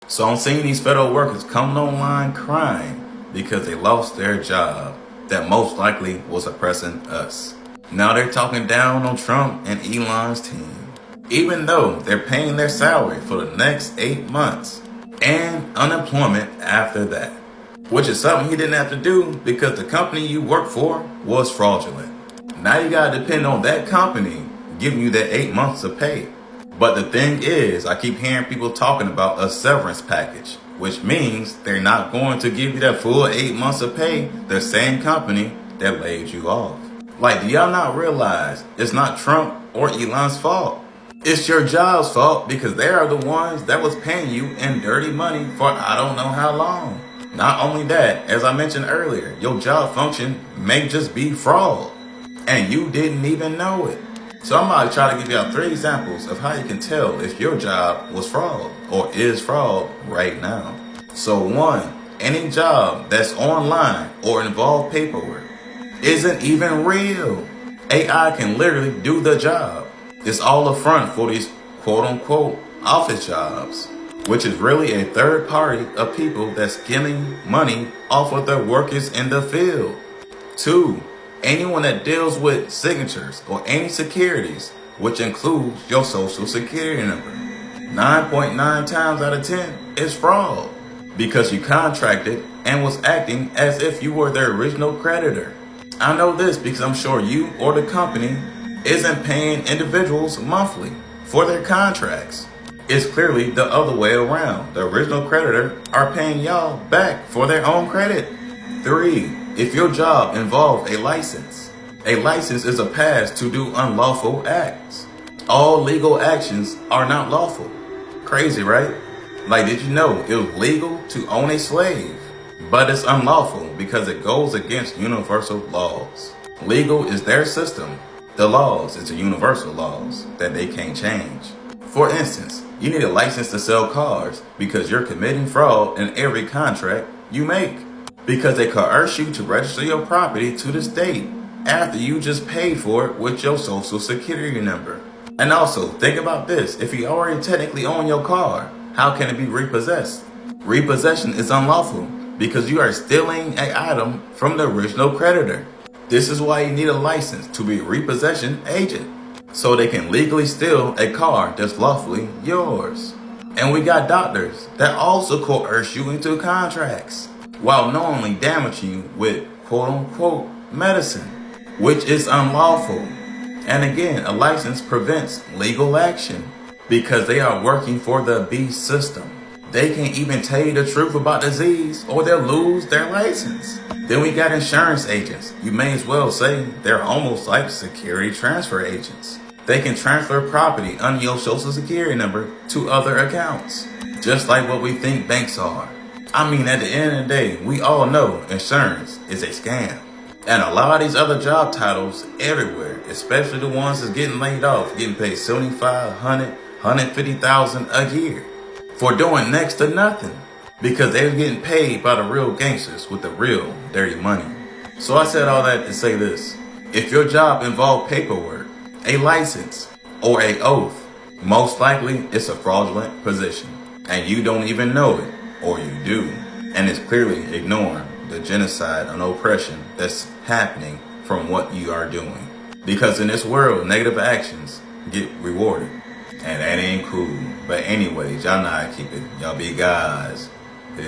So I'm seeing these federal workers coming online crying because they lost their job that most likely was oppressing us. Now they're talking down on Trump and Elon's team, even though they're paying their salary for the next 8 months and unemployment after that, which is something he didn't have to do because the company you work for was fraudulent. Now you gotta depend on that company giving you that 8 months of pay. But the thing is, I keep hearing people talking about a severance package, which means they're not going to give you that full 8 months of pay, the same company that laid you off. Like, do y'all not realize it's not Trump or Elon's fault? It's your job's fault because they are the ones that was paying you in dirty money for I don't know how long. Not only that, as I mentioned earlier, your job function may just be fraud, and you didn't even know it. So I'm about to try to give y'all 3 examples of how you can tell if your job was fraud or is fraud right now. So 1, any job that's online or involve paperwork isn't even real. AI can literally do the job. It's all a front for these quote unquote office jobs, which is really a third party of people that's skimming money off of their workers in the field. 2, anyone that deals with signatures or any securities, which includes your social security number, 9.9 times out of 10 is fraud because you contracted and was acting as if you were their original creditor. I know this because I'm sure you or the company isn't paying individuals monthly for their contracts. It's clearly the other way around. The original creditor are paying y'all back for their own credit. 3, if your job involved a license is a pass to do unlawful acts. All legal actions are not lawful. Crazy, right? Like, did you know it was legal to own a slave, but it's unlawful because it goes against universal laws. Legal is their system. The laws is the universal laws that they can't change. For instance, you need a license to sell cars because you're committing fraud in every contract you make, because they coerce you to register your property to the state after you just paid for it with your social security number. And also, think about this. If you already technically own your car, how can it be repossessed? Repossession is unlawful because you are stealing an item from the original creditor. This is why you need a license to be a repossession agent, so they can legally steal a car that's lawfully yours. And we got doctors that also coerce you into contracts while knowingly damaging you with quote unquote medicine, which is unlawful. And again, a license prevents legal action because they are working for the beast system. They can't even tell you the truth about disease or they'll lose their license. Then we got insurance agents. You may as well say they're almost like security transfer agents. They can transfer property under your social security number to other accounts, just like what we think banks are. I mean, at the end of the day, we all know insurance is a scam. And a lot of these other job titles everywhere, especially the ones that's getting laid off, getting paid $75,000, $100,000, $150,000 a year for doing next to nothing because they're getting paid by the real gangsters with the real dirty money. So I said all that to say this. If your job involved paperwork, a license, or an oath, most likely it's a fraudulent position and you don't even know it, or you do, and it's clearly ignoring the genocide and oppression that's happening from what you are doing. Because in this world, negative actions get rewarded. And that ain't cool. But anyways, y'all know how to keep it. Y'all be guys. Peace.